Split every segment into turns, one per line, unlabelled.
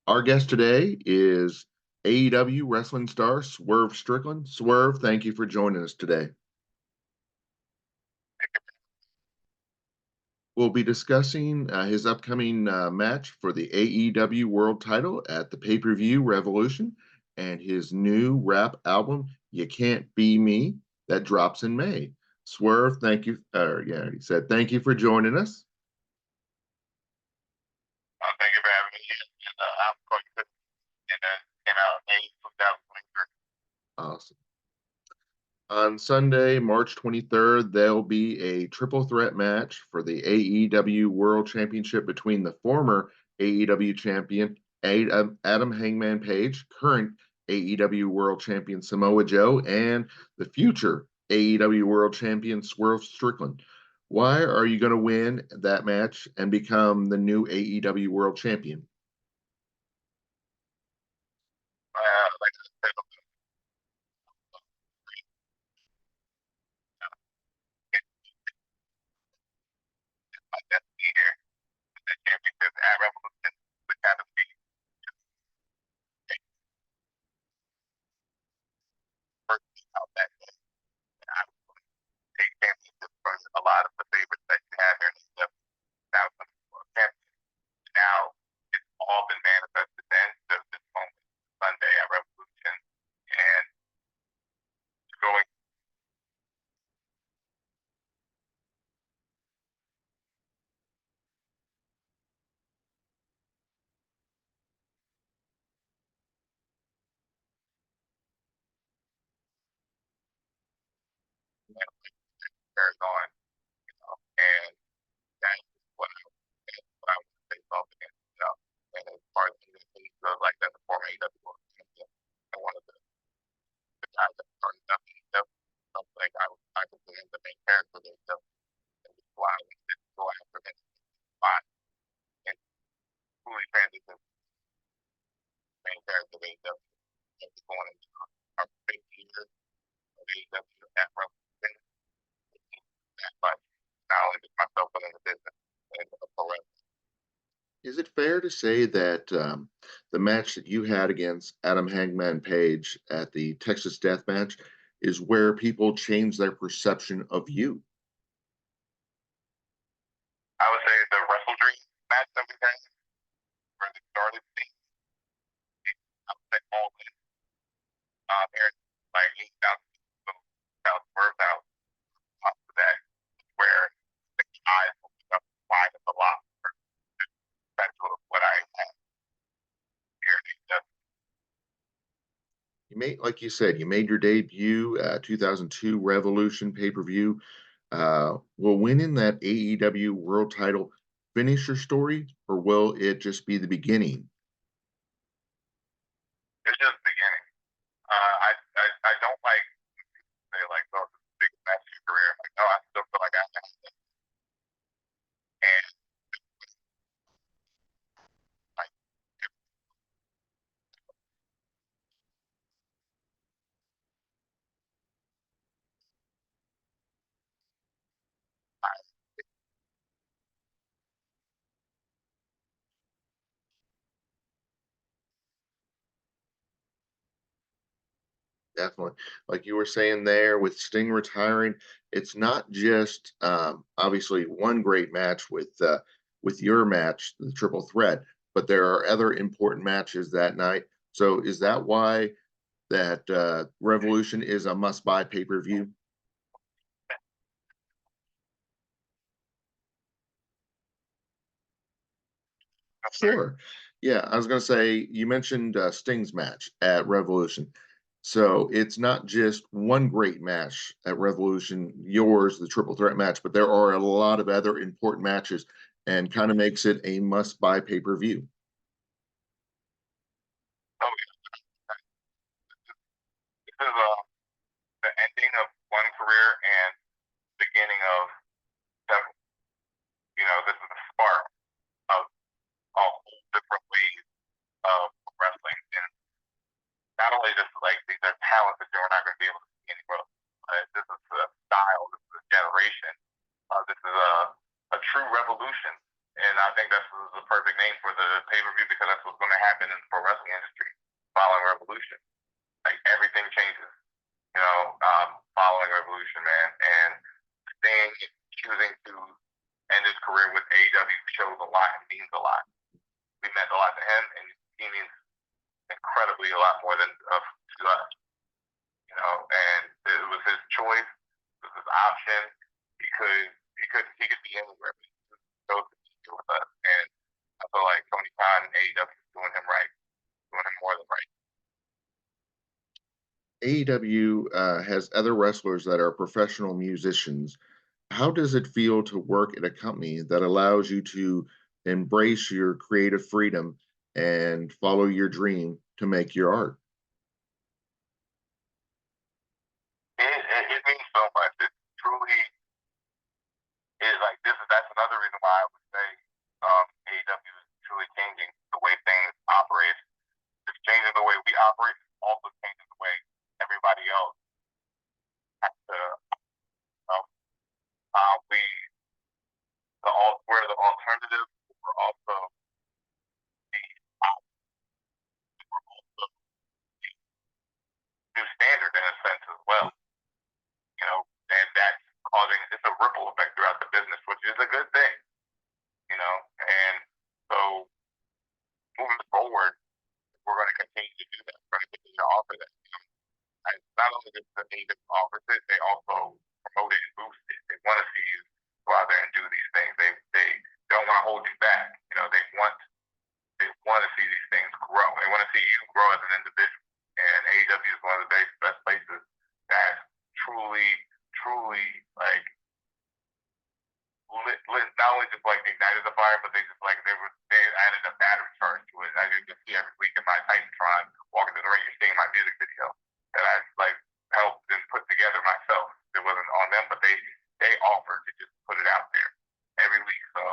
Our guest today is AEW wrestling star Swerve Strickland. Swerve, thank you for joining us today. We'll be discussing his upcoming match for the AEW World Title at the pay-per-view Revolution and his new rap album, You Can't Be Me, that drops in May. Swerve, thank you. He said, thank you for joining us.
Thank you for having me here. And I'm going to came out May 2023.
Awesome. On Sunday, March 23rd, there'll be a triple threat match for the AEW World Championship between the former AEW champion Adam Hangman Page, current AEW World Champion Samoa Joe, and the future AEW World Champion Swerve Strickland. Why are you going to win that match and become the new AEW World Champion?
Like I said, my destiny here. The championship at Revolution would kind of be first out that day. And I would take championship from a lot of the favorites that you have here in the now champion. Now it's all been manifested then to this moment Sunday at Revolution and going carries on, and that's what I would say off against, and as far as like that, the former AEW World Champion, and one of the guys that started up AEW, something like I consider him the main character of AEW, and that's why I wanted to go after him spot and fully transition to the main character of AEW, and going into our 50 years of AEW at Revolution, that much, not only just myself, but in the business and the pro wrestling.
Is it fair to say that the match that you had against Adam Hangman Page at the Texas Death Match is where people change their perception of you?
I would say the Wrestle Dream match that we had, where they started things, I would say all in. Here, like 8,000 people, out Swerve out after that, where the eyes opened up wide of a lot for the potential of what I had here in AEW.
You made, like you said, you made your debut 2002 Revolution pay-per-view. Will winning that AEW World Title finish your story, or will it just be the beginning?
It's just the beginning. I don't like say like, oh, this is the biggest match of your career. Like, no, I still feel like I have it. And like,
Definitely. Like you were saying there with Sting retiring, it's not just obviously one great match with your match, the triple threat, but there are other important matches that night. So is that why that Revolution is a must-buy pay-per-view?
I'm sorry.
Sure. Yeah, I was going to say you mentioned Sting's match at Revolution. So it's not just one great match at Revolution, yours, the triple threat match, but there are a lot of other important matches and kind of makes it a must-buy pay-per-view.
Oh, yeah. This is the ending of one career and beginning of several. This is a spark of all different ways of wrestling. And not only just like these are talents that you're not going to be able to see anywhere else. This is a style, this is a generation. This is a true revolution And I think that's the perfect name for the pay-per-view because that's what's going to happen in the pro wrestling industry following Revolution. Like everything changes, following Revolution, man. And Sting choosing to end his career with AEW shows a lot and means a lot. We meant a lot to him, and he means incredibly a lot more than to us, And it was his choice, it was his option. He could be anywhere, but he chose to be here with us. And I feel like Tony Khan and AEW is doing him right, doing him more than right.
AEW has other wrestlers that are professional musicians. How does it feel to work at a company that allows you to embrace your creative freedom and follow your dream to make your art?
It means so much. It truly is like that's another reason why I would say AEW is truly changing the way things operate. It's changing the way we operate, also changing the way everybody else has to we're the alternative. We're also the new standard in a sense as well. And that's causing it's a ripple effect throughout the business, which is a good thing. And so moving forward, we're going to continue to do that. We're going to continue to offer that. And not only does the native offers it, they also promote it and boost it. They want to see you go out there and do these things. They don't want to hold you back. They want to see these things grow. They want to see you grow as an individual. And AEW is one of the best places that truly, truly like not only just like ignited the fire, but they just like they added a battery charge to it. As you can see every week in my Titantron walking to the ring, you're seeing my music video that I like helped and put together myself. It wasn't on them, but they offered to just put it out there every week. So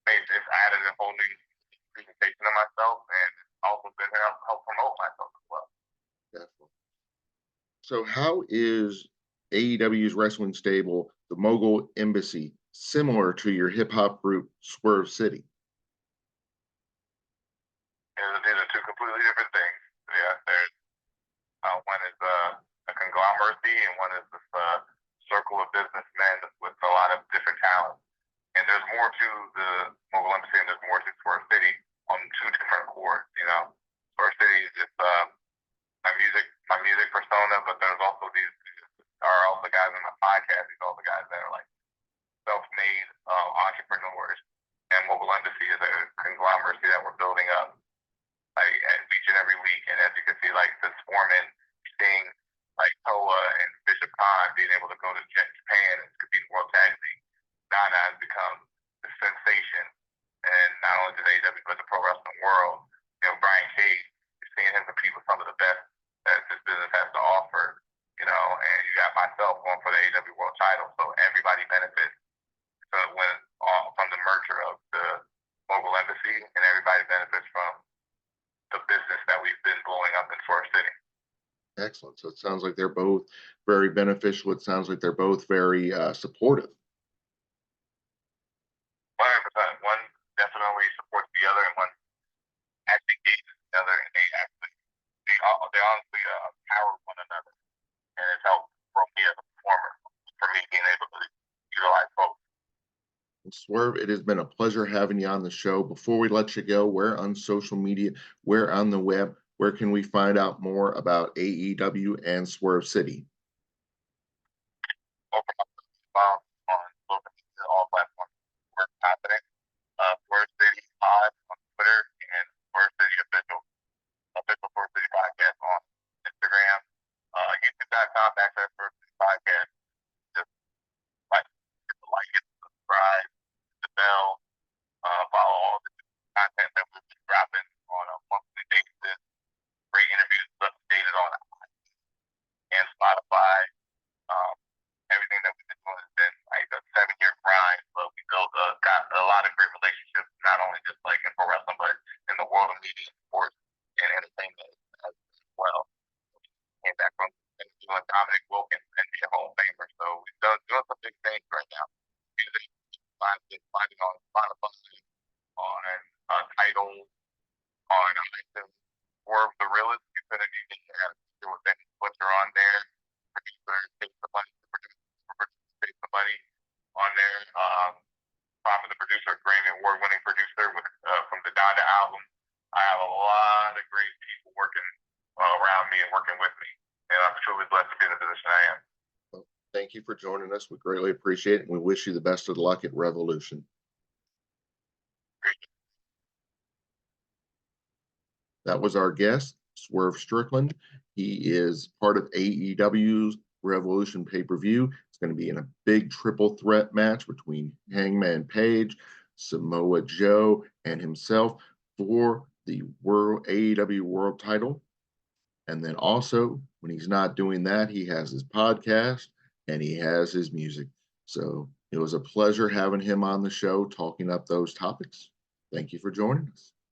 it's added a whole new presentation of myself and also been help promote myself as well.
Definitely. So how is AEW's wrestling stable, the Mogul Embassy, similar to your hip hop group Swerve City?
These are two completely different things. Yeah, there's one is a conglomerate, and one is this circle of businessmen with a lot of different talent. And there's more to the Mogul Embassy, and there's more to Swerve City on two different chords. Swerve City is just my music persona, but there's also these are all the guys in my podcast. These are all the guys that are like self-made entrepreneurs. And Mogul Embassy is a conglomerate that we're building up like each and every week. And as you can see, like this Foreman, Sting, like Toa and Bishop Khan being able to go to Japan and compete in World Tag League. Nana has become the sensation, and not only the AEW but the pro wrestling world. Brian Cage, you're seeing him compete with some of the best that this business has to offer. And you got myself going for the AEW World Title, so everybody benefits from the merger of the Mogul Embassy, and everybody benefits from the business that we've been blowing up in Swerve City.
Excellent. So it sounds like they're both very beneficial. It sounds like they're both very supportive.
100%. One definitely supports the other, and one actually engages the other, and they honestly power one another, and it's helped grow me as a performer for me being able to utilize both.
Swerve, it has been a pleasure having you on the show. Before we let you go, where on social media, where on the web, where can we find out more about AEW and Swerve City?
On social media, all platforms. We're happening. Swerve City Pod on Twitter and Swerve City Official Swerve City Podcast on Instagram. YouTube.com/Swerve City Podcast. Just like, hit the subscribe, hit the bell, follow all the content that we've been dropping on a monthly basis. Great interviews updated on and Spotify. Everything that we've been doing has been like a 7-year grind, but we got a lot of great relationships, not only just like in pro wrestling, but in the world of media, sports, and entertainment as well. Came back from doing Dominic Wilkins and being a Hall of Famer, so we've doing some big things right now. Music, finding on Spotify, there was any butcher on there. Producer takes the money. The producer takes the money on there. I'm the producer, Grammy award-winning producer from the Donda album. I have a lot of great people working around me and working with me, and I'm truly blessed to be in the position I am.
Well, thank you for joining us. We greatly appreciate it, and we wish you the best of luck at Revolution. That was our guest, Swerve Strickland. He is part of AEW's Revolution pay-per-view. It's going to be in a big triple threat match between Hangman Page, Samoa Joe, and himself for the AEW World Title. And then also, when he's not doing that, he has his podcast and he has his music. So it was a pleasure having him on the show, talking up those topics. Thank you for joining us.